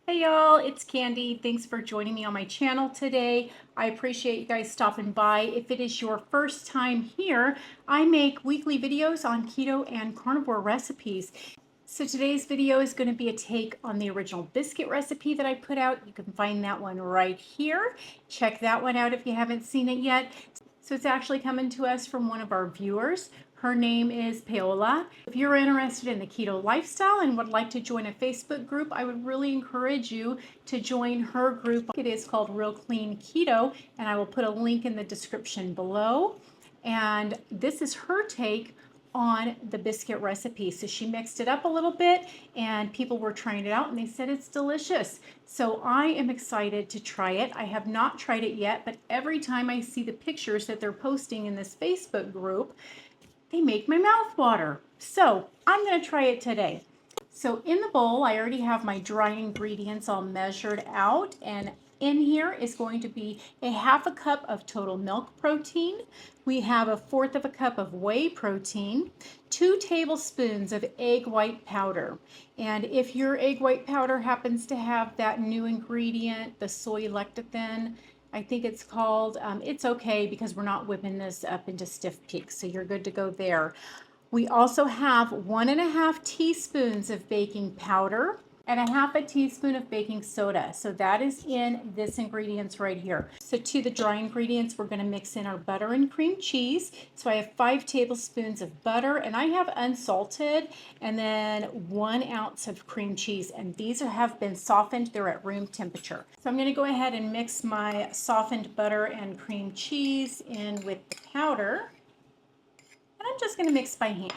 Hey y'all, it's Candy. Thanks for joining me on my channel today. I appreciate you guys stopping by. If it is your first time here, I make weekly videos on keto and carnivore recipes. So today's video is going to be a take on the original biscuit recipe that I put out. You can find that one right here. Check that one out if you haven't seen it yet. So it's actually coming to us from one of our viewers. Her name is Paola. If you're interested in the keto lifestyle and would like to join a Facebook group, I would really encourage you to join her group. It is called Real Clean Keto, and I will put a link in the description below. And this is her take on the biscuit recipe. So she mixed it up a little bit and people were trying it out and they said it's delicious. So I am excited to try it. I have not tried it yet, but every time I see the pictures that they're posting in this Facebook group, they make my mouth water. So I'm going to try it today. So in the bowl, I already have my dry ingredients all measured out, and in here is going to be a half a cup of total milk protein. We have a fourth of a cup of whey protein, 2 tablespoons of egg white powder. And if your egg white powder happens to have that new ingredient, the soy lecithin, I think it's called, it's okay because we're not whipping this up into stiff peaks, so you're good to go there. We also have 1.5 teaspoons of baking powder and 1/2 teaspoon of baking soda. So that is in this ingredients right here. So to the dry ingredients, we're going to mix in our butter and cream cheese. So I have 5 tablespoons of butter, and I have unsalted, and then 1 ounce of cream cheese. And these have been softened. They're at room temperature. So I'm going to go ahead and mix my softened butter and cream cheese in with the powder. And I'm just going to mix by hand.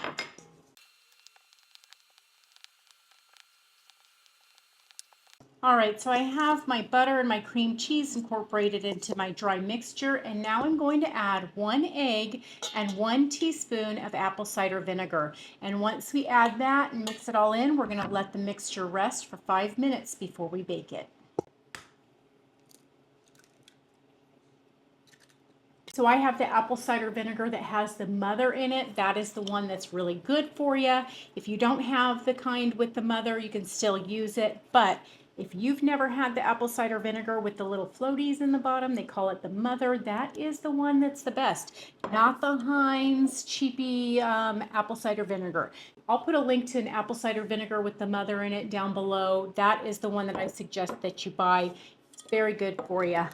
All right, so I have my butter and my cream cheese incorporated into my dry mixture, and now I'm going to add 1 egg and 1 teaspoon of apple cider vinegar. And once we add that and mix it all in, we're going to let the mixture rest for 5 minutes before we bake it. So I have the apple cider vinegar that has the mother in it. That is the one that's really good for you. If you don't have the kind with the mother, you can still use it. But if you've never had the apple cider vinegar with the little floaties in the bottom, they call it the mother, that is the one that's the best. Not the Heinz cheapy apple cider vinegar. I'll put a link to an apple cider vinegar with the mother in it down below. That is the one that I suggest that you buy. It's very good for you.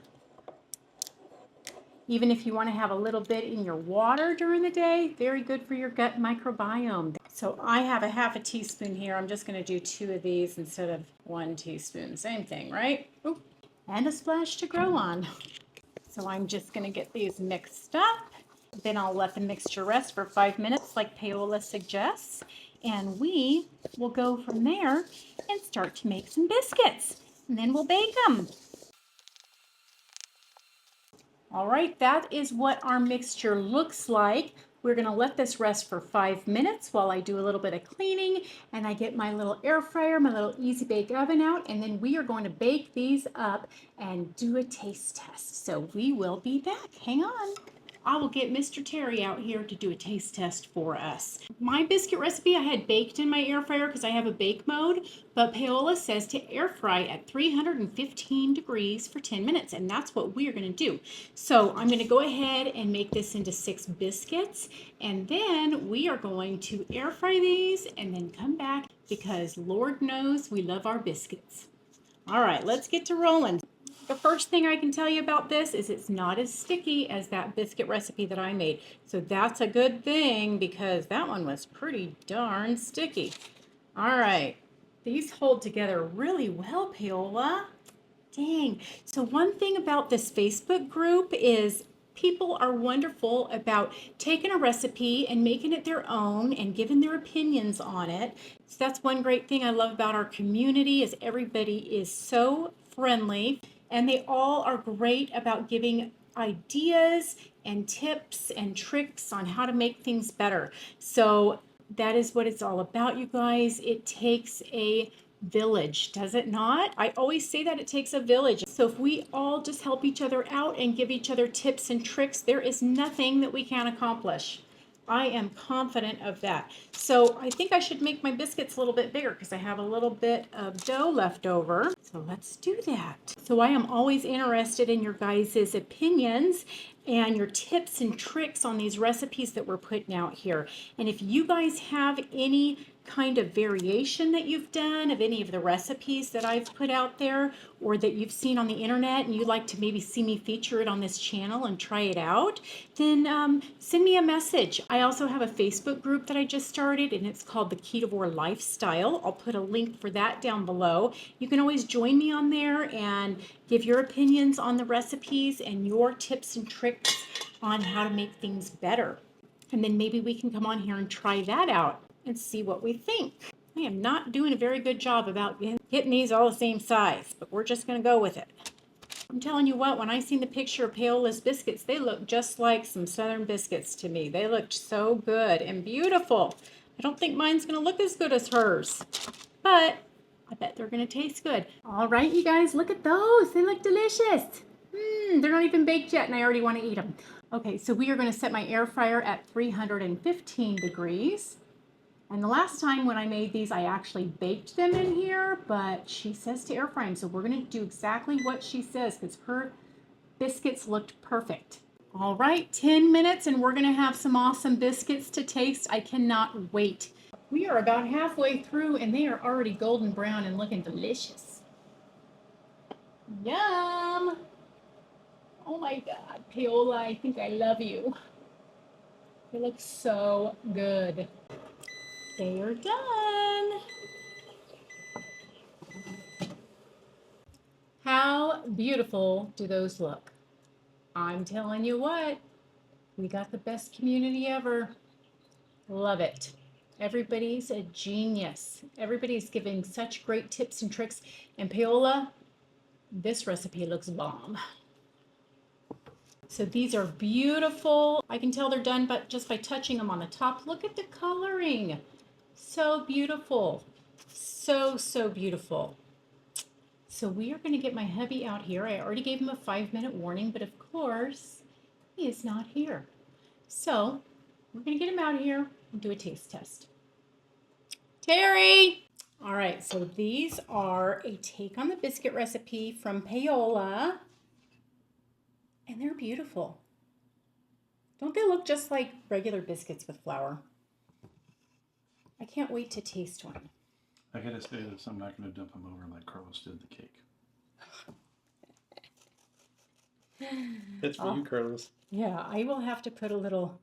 Even if you want to have a little bit in your water during the day, very good for your gut microbiome. So I have 1/2 teaspoon here. I'm just going to do 2 of these instead of 1 teaspoon. Same thing, right? Ooh. And a splash to grow on. So I'm just going to get these mixed up. Then I'll let the mixture rest for 5 minutes like Paola suggests. And we will go from there and start to make some biscuits. And then we'll bake them. All right, that is what our mixture looks like. We're going to let this rest for 5 minutes while I do a little bit of cleaning and I get my little air fryer, my little easy bake oven out, and then we are going to bake these up and do a taste test. So we will be back. Hang on. I will get Mr. Terry out here to do a taste test for us. My biscuit recipe I had baked in my air fryer because I have a bake mode, but Paola says to air fry at 315 degrees for 10 minutes, and that's what we are going to do. So I'm going to go ahead and make this into 6 biscuits, and then we are going to air fry these and then come back because Lord knows we love our biscuits. All right, let's get to rolling. The first thing I can tell you about this is it's not as sticky as that biscuit recipe that I made. So that's a good thing because that one was pretty darn sticky. All right, these hold together really well, Paola. Dang. So one thing about this Facebook group is people are wonderful about taking a recipe and making it their own and giving their opinions on it. So that's one great thing I love about our community is everybody is so friendly. And they all are great about giving ideas and tips and tricks on how to make things better. So that is what it's all about, you guys. It takes a village, does it not? I always say that it takes a village. So if we all just help each other out and give each other tips and tricks, there is nothing that we can't accomplish. I am confident of that. So I think I should make my biscuits a little bit bigger because I have a little bit of dough left over. So let's do that. So I am always interested in your guys' opinions and your tips and tricks on these recipes that we're putting out here. And if you guys have any kind of variation that you've done of any of the recipes that I've put out there or that you've seen on the internet and you'd like to maybe see me feature it on this channel and try it out, then send me a message. I also have a Facebook group that I just started and it's called the Ketovore Lifestyle. I'll put a link for that down below. You can always join me on there and give your opinions on the recipes and your tips and tricks on how to make things better. And then maybe we can come on here and try that out and see what we think. I am not doing a very good job about getting these all the same size, but we're just going to go with it. I'm telling you what, when I seen the picture of Paola's biscuits, they look just like some Southern biscuits to me. They looked so good and beautiful. I don't think mine's going to look as good as hers, but I bet they're going to taste good. All right, you guys, look at those. They look delicious. They're not even baked yet, and I already want to eat them. Okay, so we are going to set my air fryer at 315 degrees. And the last time when I made these, I actually baked them in here, but she says to air fry them. So we're going to do exactly what she says because her biscuits looked perfect. All right, 10 minutes and we're going to have some awesome biscuits to taste. I cannot wait. We are about halfway through and they are already golden brown and looking delicious. Yum! Oh my God, Paola, I think I love you. They look so good. They are done. How beautiful do those look? I'm telling you what, we got the best community ever. Love it. Everybody's a genius. Everybody's giving such great tips and tricks. And Paola, this recipe looks bomb. So these are beautiful. I can tell they're done but just by touching them on the top. Look at the coloring. So beautiful. So, so beautiful. So we are going to get my hubby out here. I already gave him a 5-minute warning, but of course, he is not here. So we're going to get him out here and do a taste test. Terry! All right, so these are a take on the biscuit recipe from Paola. And they're beautiful. Don't they look just like regular biscuits with flour? I can't wait to taste one. I gotta say this, I'm not gonna dump them over like Carlos did the cake. That's for you, Carlos. Yeah, I will have to put a little...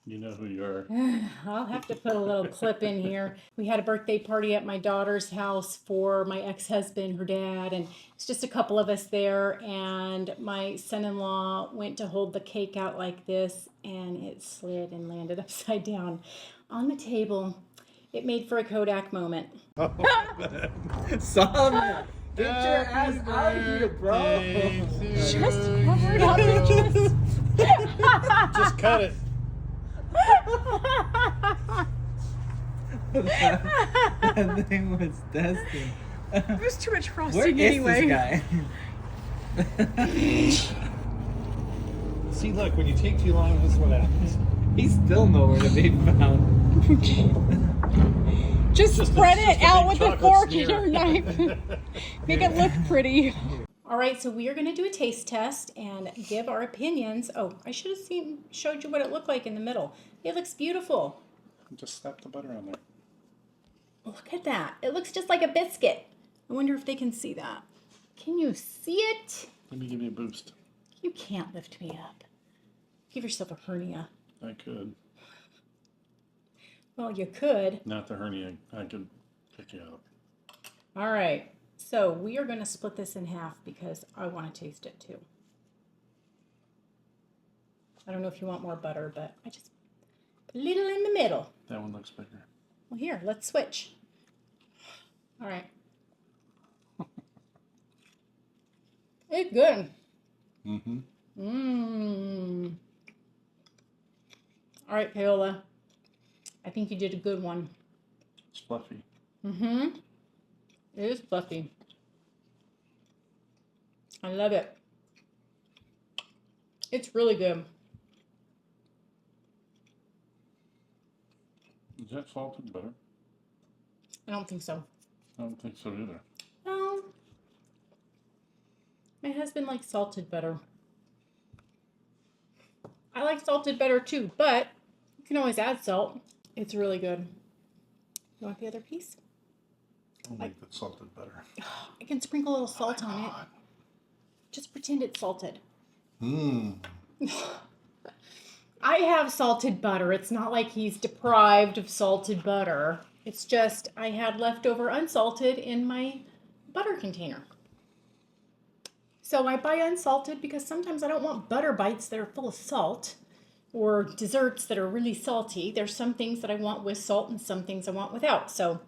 You know who you are. I'll have to put a little clip in here. We had a birthday party at my daughter's house for my ex-husband, her dad, and it's just a couple of us there, and my son-in-law went to hold the cake out like this, and it slid and landed upside down on the table. It made for a Kodak moment. Son, get your ass out of here, bro. Just cover it up and just... Just cut it. That thing was destined. There's too much frosting Where is anyway. this guy? See, look, when you take too long, this is what happens. He's still nowhere to be found. Just spread it a out big with a chocolate fork and smear. your knife. Make it look pretty. All right, so we are going to do a taste test and give our opinions. Oh, I should have showed you what it looked like in the middle. It looks beautiful. Just slap the butter on there. Look at that. It looks just like a biscuit. I wonder if they can see that. Can you see it? Let me give you a boost. You can't lift me up. Give yourself a hernia. I could. Well, you could. Not the hernia. I could pick you up. All right. So we are going to split this in half because I want to taste it too. I don't know if you want more butter, but I just put a little in the middle. That one looks bigger. Well, here, let's switch. All right. It's good. Mm-hmm. Mmm. All right, Paola. I think you did a good one. It's fluffy. Mm-hmm. It is fluffy. I love it. It's really good. that salted butter? I don't think so. I don't think so either. No. My husband likes salted butter. I like salted butter too, but you can always add salt. It's really good. You want the other piece? I'll make that salted butter. I can sprinkle a little salt on it. Just pretend it's salted. Mmm. I have salted butter. It's not like he's deprived of salted butter. It's just I had leftover unsalted in my butter container. So I buy unsalted because sometimes I don't want butter bites that are full of salt or desserts that are really salty. There's some things that I want with salt and some things I want without. So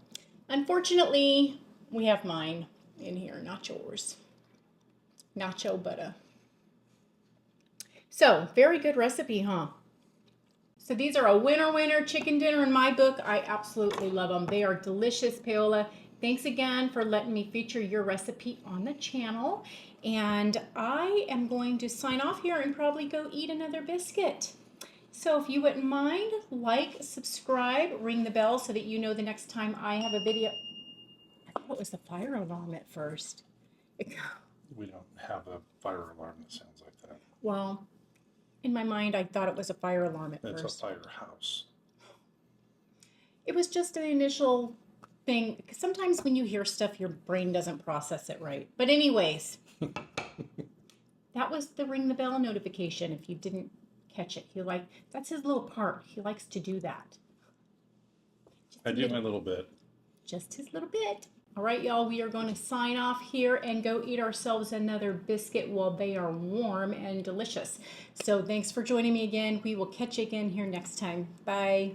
unfortunately, we have mine in here, not yours. Nacho butter. So very good recipe, huh? So these are a winner chicken dinner in my book. I absolutely love them. They are delicious, Paola. Thanks again for letting me feature your recipe on the channel. And I am going to sign off here and probably go eat another biscuit. So if you wouldn't mind, like, subscribe, ring the bell so that you know the next time I have a video. I thought it was the fire alarm at first. We don't have a fire alarm that sounds like that. Well, in my mind, I thought it was a fire alarm at It's first. a firehouse. It was just an initial thing. Because sometimes when you hear stuff, your brain doesn't process it right. But anyways, that was the ring the bell notification. If you didn't catch it, that's his little part. He likes to do that. I do my little bit. Just his little bit. All right, y'all, we are going to sign off here and go eat ourselves another biscuit while they are warm and delicious. So thanks for joining me again. We will catch you again here next time. Bye.